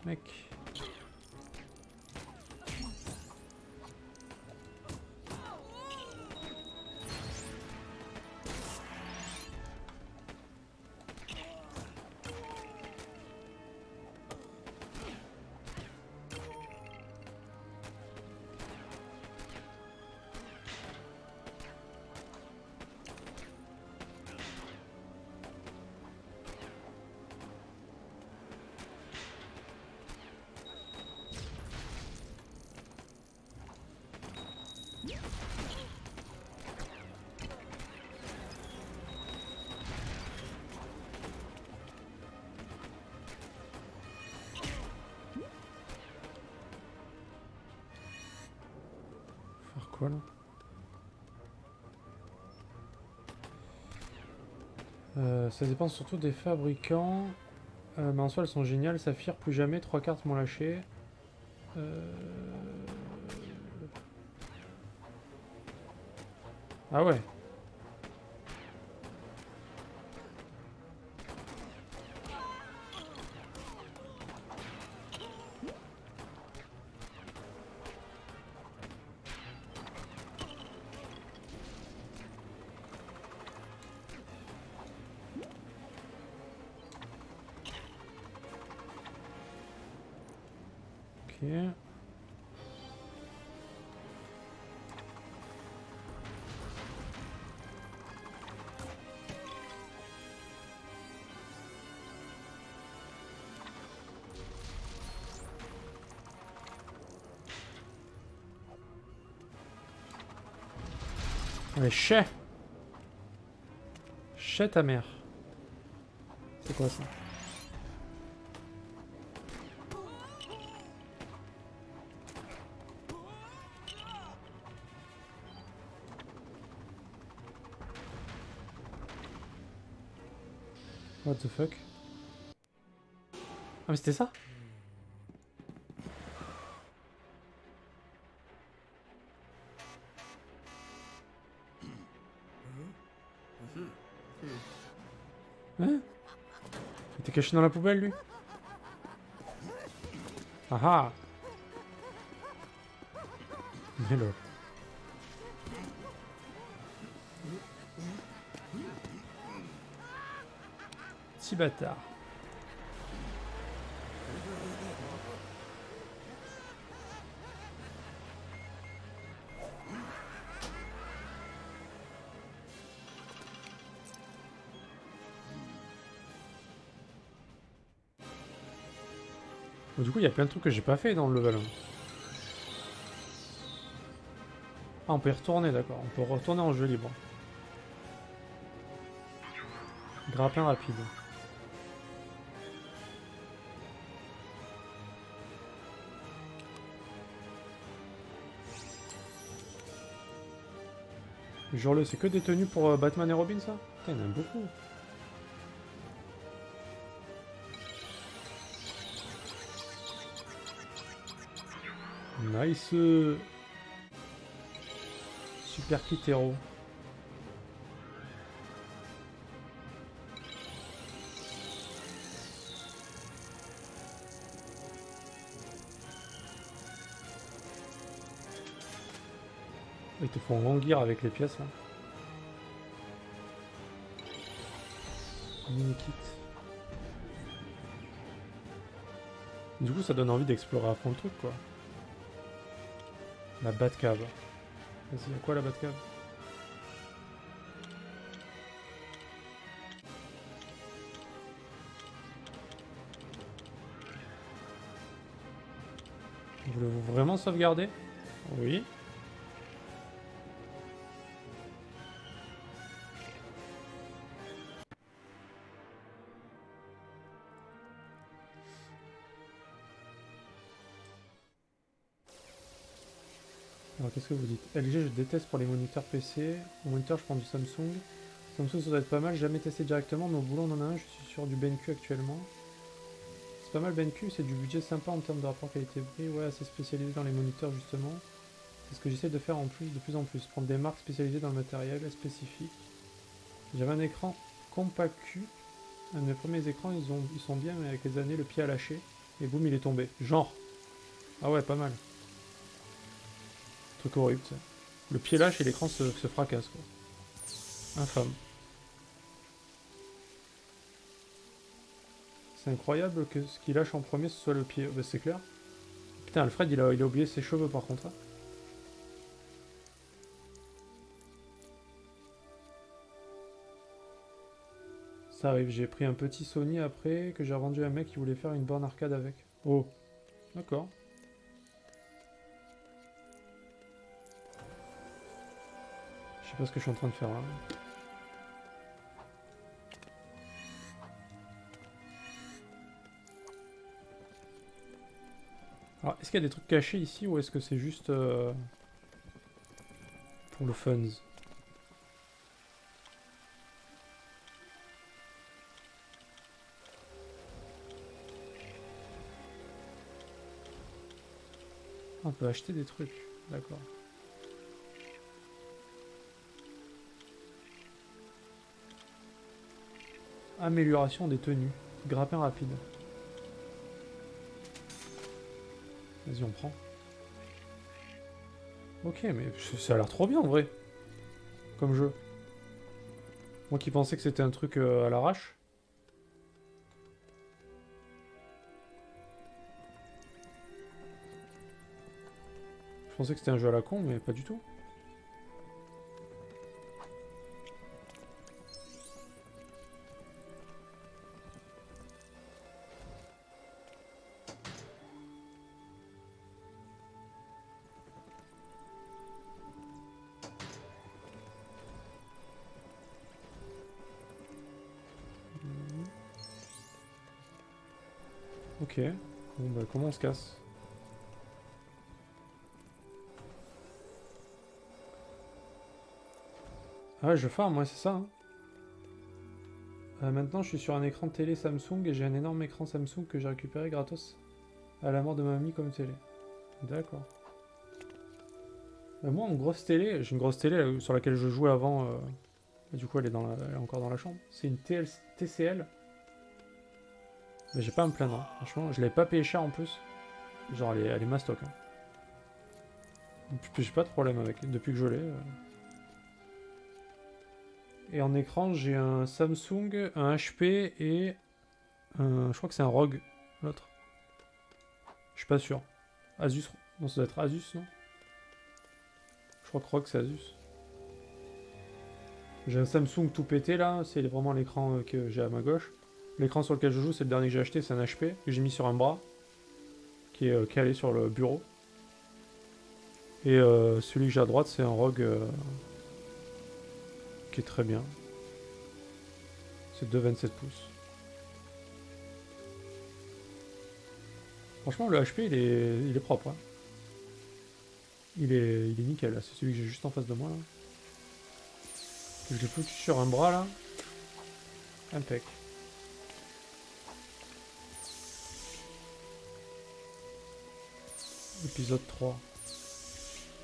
Mec. Faire quoi là? Ça dépend surtout des fabricants. Mais en soi, elles sont géniales. Saphir, plus jamais. 3 cartes m'ont lâché. Ah ouais. Ok. Mais chais! Chais ta mère. C'est quoi ça? What the fuck? Ah mais c'était ça? Hein? Il était caché dans la poubelle lui? Ah ah! Mais lol. Petit bâtard. Donc, du coup, il y a plein de trucs que j'ai pas fait dans le level 1. Ah, on peut y retourner, d'accord. On peut retourner en jeu libre. Grappin rapide. Jure-le, c'est que des tenues pour Batman et Robin, ça? Putain, il y en a beaucoup. Nice. Super kit héros. Ils te font languir avec les pièces là. Mini kit. Du coup, ça donne envie d'explorer à fond le truc quoi. La Batcave. Vas-y, y'a quoi la Batcave? Voulez-vous vraiment sauvegarder? Oui. Alors qu'est-ce que vous dites? LG, je déteste pour les moniteurs PC. Au moniteur, je prends du Samsung. Samsung, ça doit être pas mal. Jamais testé directement, mais au boulot, on en a un. Je suis sur du BenQ actuellement. C'est pas mal BenQ, c'est du budget sympa en termes de rapport qualité-prix. Ouais, assez spécialisé dans les moniteurs, justement. C'est ce que j'essaie de faire en plus, de plus en plus. Prendre des marques spécialisées dans le matériel spécifique. J'avais un écran CompactQ. Un de mes premiers écrans, ils sont bien, mais avec les années, le pied a lâché. Et boum, il est tombé. Genre. Ah ouais, pas mal. Truc horrible, ça. Le pied lâche et l'écran se fracasse, quoi. Infâme. C'est incroyable que ce qui lâche en premier, ce soit le pied. Bah, c'est clair. Putain, Alfred, il a oublié ses cheveux, par contre. Hein. Ça arrive, j'ai pris un petit Sony après, que j'ai revendu à un mec qui voulait faire une borne arcade avec. Oh. D'accord. Je sais pas ce que je suis en train de faire là. Alors, est-ce qu'il y a des trucs cachés ici ou est-ce que c'est juste pour le fun? Ah, on peut acheter des trucs, d'accord. Amélioration des tenues. Grappin rapide. Vas-y, on prend. Ok, mais ça a l'air trop bien en vrai. Comme jeu. Moi qui pensais que c'était un truc à l'arrache. Je pensais que c'était un jeu à la con, mais pas du tout. Ok. Bon bah comment on se casse? Ah ouais, je farm, ouais, c'est ça. Hein. Maintenant, je suis sur un écran de télé Samsung et j'ai un énorme écran Samsung que j'ai récupéré gratos à la mort de ma mamie comme télé. D'accord. Moi, en grosse télé, j'ai une grosse télé sur laquelle je jouais avant. Et du coup, elle est, elle est encore dans la chambre. C'est une TCL. Mais j'ai pas à me plaindre. Hein. Franchement, je l'avais pas payé cher en plus. Genre, elle est mastoc. Hein. J'ai pas de problème avec. Depuis que je l'ai. Et en écran, j'ai un Samsung, un HP et je crois que c'est un ROG, l'autre. Je suis pas sûr. Asus. Non, ça doit être Asus, non? Je crois que ROG, c'est Asus. J'ai un Samsung tout pété là, c'est vraiment l'écran que j'ai à ma gauche. L'écran sur lequel je joue, c'est le dernier que j'ai acheté, c'est un HP que j'ai mis sur un bras. qui est calé sur le bureau. Et celui que j'ai à droite, c'est un rogue qui est très bien. C'est 2,27 pouces. Franchement, le HP, il est propre. Hein. Il est nickel. C'est celui que j'ai juste en face de moi. Là. Je l'ai foutu sur un bras, là. Impec. Épisode 3.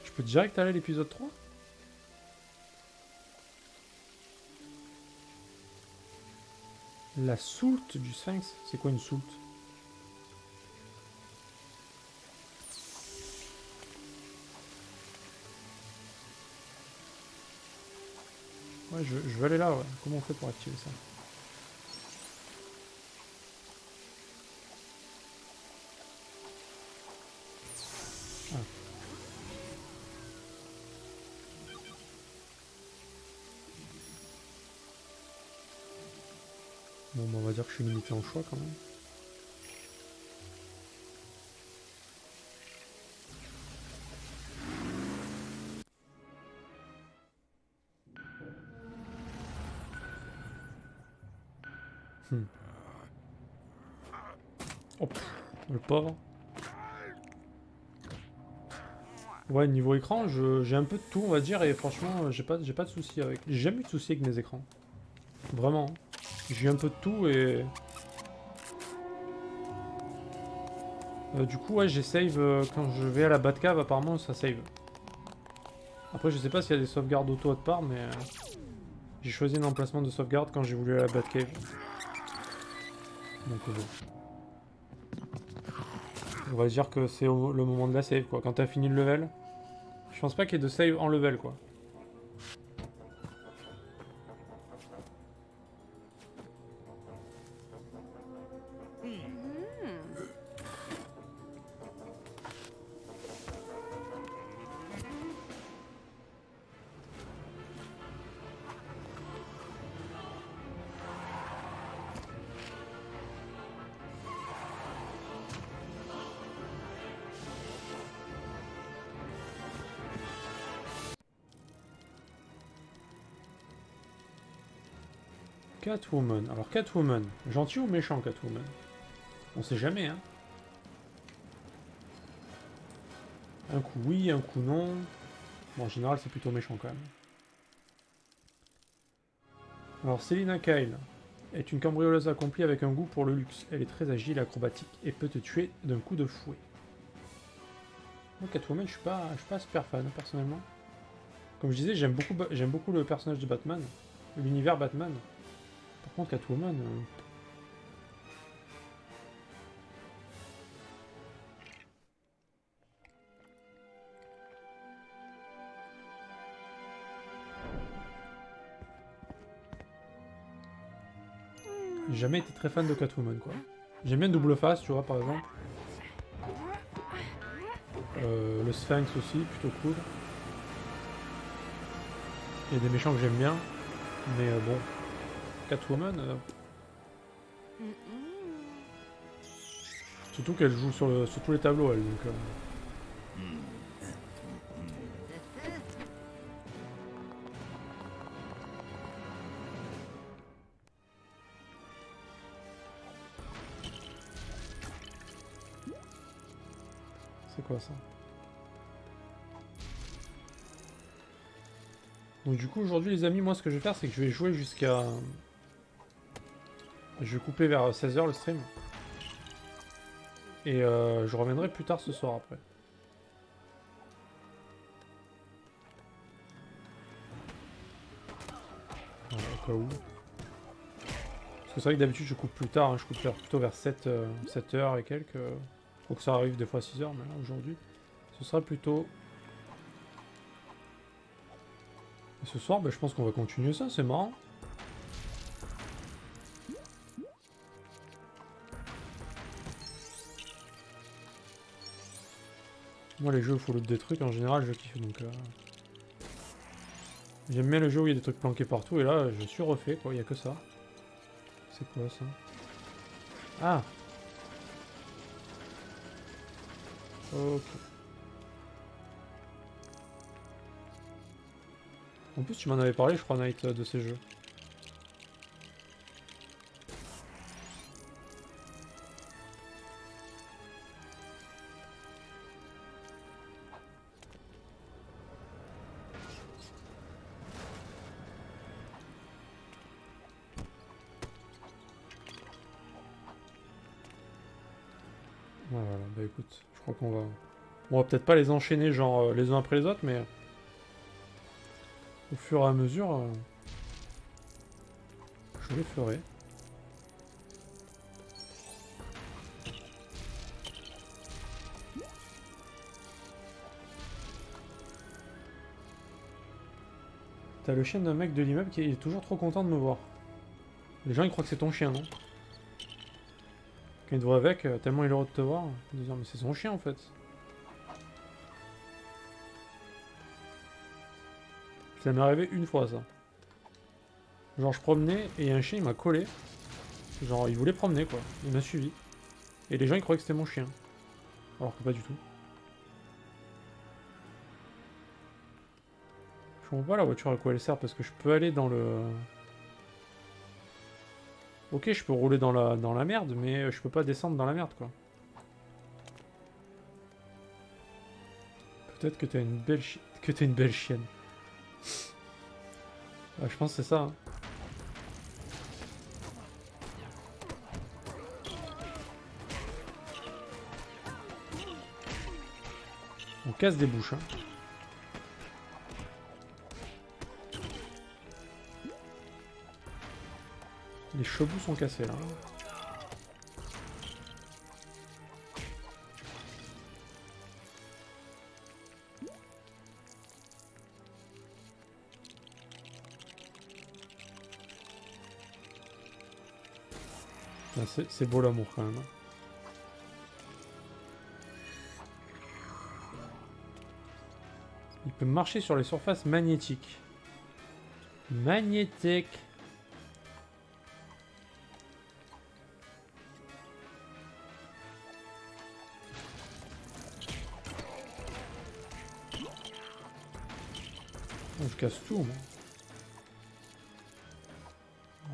Je peux direct aller à l'épisode 3 ? La soulte du sphinx. C'est quoi une soulte ? Ouais, je vais aller là, ouais. Comment on fait pour activer ça ? Ah. Bon, bah, on va dire que je suis limité en choix quand même. Oh, le pauvre. Ouais, niveau écran, j'ai un peu de tout, on va dire, et franchement, j'ai pas de soucis avec. J'ai jamais eu de soucis avec mes écrans. Vraiment. J'ai eu un peu de tout et. Du coup, ouais, j'ai save quand je vais à la Batcave, apparemment ça save. Après, je sais pas s'il y a des sauvegardes auto de part, mais. J'ai choisi un emplacement de sauvegarde quand j'ai voulu aller à la Batcave. Donc, on va dire que c'est le moment de la save, quoi. Quand t'as fini le level. Je pense pas qu'il y ait de save en level, quoi. Catwoman. Alors Catwoman, gentil ou méchant Catwoman? On sait jamais, hein. Un coup oui, un coup non. Bon, en général, c'est plutôt méchant quand même. Alors Selina Kyle est une cambrioleuse accomplie avec un goût pour le luxe. Elle est très agile, acrobatique et peut te tuer d'un coup de fouet. Moi, Catwoman, je suis pas super fan, personnellement. Comme je disais, j'aime beaucoup le personnage de Batman, l'univers Batman. Par contre, Catwoman... J'ai jamais été très fan de Catwoman, quoi. J'aime bien Double Face, tu vois, par exemple. Le Sphinx aussi, plutôt cool. Il y a des méchants que j'aime bien. Mais bon, Catwoman... Surtout qu'elle joue sur tous les tableaux, elle, donc... C'est quoi ça? Donc du coup aujourd'hui les amis, moi ce que je vais faire c'est que je vais jouer jusqu'à... Je vais couper vers 16 h le stream. Et je reviendrai plus tard ce soir après. Voilà, au cas où. Parce que c'est vrai que d'habitude je coupe plus tard, hein, je coupe plutôt vers 7 h et quelques. Faut que ça arrive des fois à 6 h, mais là aujourd'hui ce sera plutôt... Et ce soir, bah, je pense qu'on va continuer ça, c'est marrant. Moi les jeux où il faut loot des trucs en général je kiffe donc... J'aime bien le jeu où il y a des trucs planqués partout et là je suis refait quoi, il n'y a que ça. C'est quoi ça? Ah! Ok. En plus, tu m'en avais parlé, je crois, Night, de ces jeux. Ouais, voilà, bah écoute, je crois qu'on va... On va peut-être pas les enchaîner, genre, les uns après les autres, mais... Au fur et à mesure, je les ferai. T'as le chien d'un mec de l'immeuble qui est toujours trop content de me voir. Les gens ils croient que c'est ton chien, non? Quand ils te voient avec, tellement il est heureux de te voir, ils disent mais c'est son chien en fait. Ça m'est arrivé une fois ça. Genre je promenais et un chien il m'a collé. Genre il voulait promener quoi, il m'a suivi. Et les gens ils croyaient que c'était mon chien. Alors que pas du tout. Je comprends pas la voiture à quoi elle sert parce que je peux aller dans le... Ok je peux rouler dans la merde mais je peux pas descendre dans la merde quoi. Peut-être que t'as une belle chienne. Ouais, je pense que c'est ça. Hein. On casse des bouches. Hein. Les chevaux sont cassés là. C'est beau l'amour quand même. Hein. Il peut marcher sur les surfaces magnétiques. Magnétique. Oh, je casse tout, moi.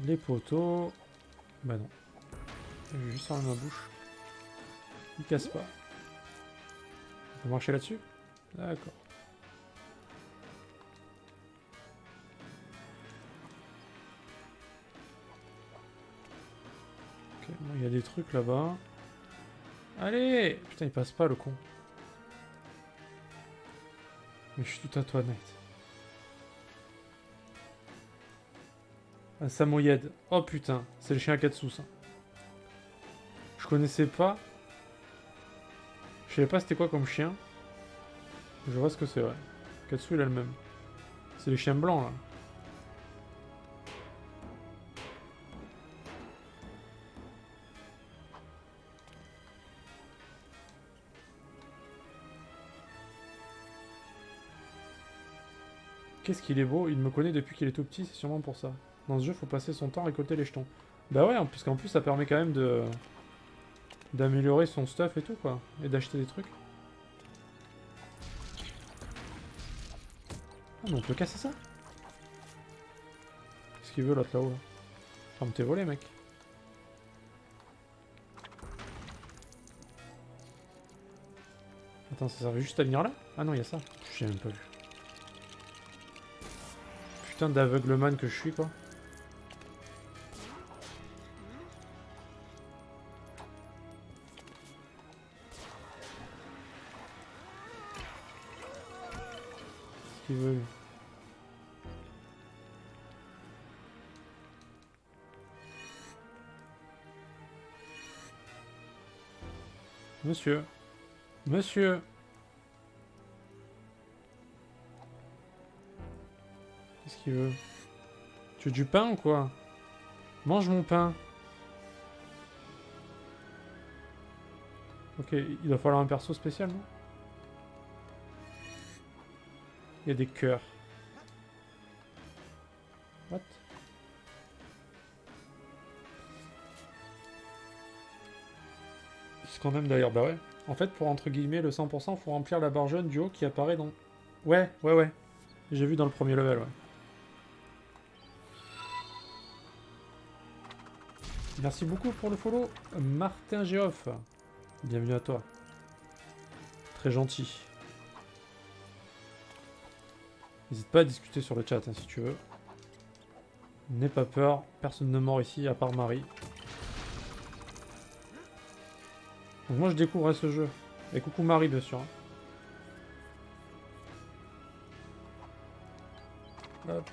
Les poteaux. Bah non. Je vais juste fermer ma bouche. Il casse pas. On peut marcher là-dessus? D'accord. Ok, bon, il y a des trucs là-bas. Allez! Putain, il passe pas le con. Mais je suis tout à toi, Knight. Un Samoyed. Oh putain, c'est le chien Akatsu ça. Je connaissais pas. Je savais pas c'était quoi comme chien. Je vois ce que c'est, ouais. Katsu il a le même. C'est les chiens blancs là. Qu'est-ce qu'il est beau, il me connaît depuis qu'il est tout petit, c'est sûrement pour ça. Dans ce jeu, faut passer son temps à récolter les jetons. Bah ouais, puisqu'en plus ça permet quand même de... d'améliorer son stuff et tout quoi. Et d'acheter des trucs. Ah mais on peut casser ça? Qu'est-ce qu'il veut l'autre là-haut là? Ah mais t'es volé mec. Attends, ça servait juste à venir là? Ah non, il y a ça. J'ai même pas vu. Putain d'aveugleman que je suis quoi. Qu'est-ce qu'il veut lui? Monsieur. Monsieur. Qu'est-ce qu'il veut? Tu veux du pain ou quoi? Mange mon pain. Ok, il va falloir un perso spécial, non? Il y a des cœurs. What? Ils se quand même d'ailleurs, bah ouais. En fait, pour entre guillemets le 100%, faut remplir la barre jaune du haut qui apparaît dans... Ouais, ouais, ouais. J'ai vu dans le premier level, ouais. Merci beaucoup pour le follow, Martin Géoff. Bienvenue à toi. Très gentil. N'hésite pas à discuter sur le chat hein, si tu veux. N'aie pas peur, personne ne mord ici à part Marie. Donc moi je découvrais ce jeu. Et coucou Marie bien sûr. Hop.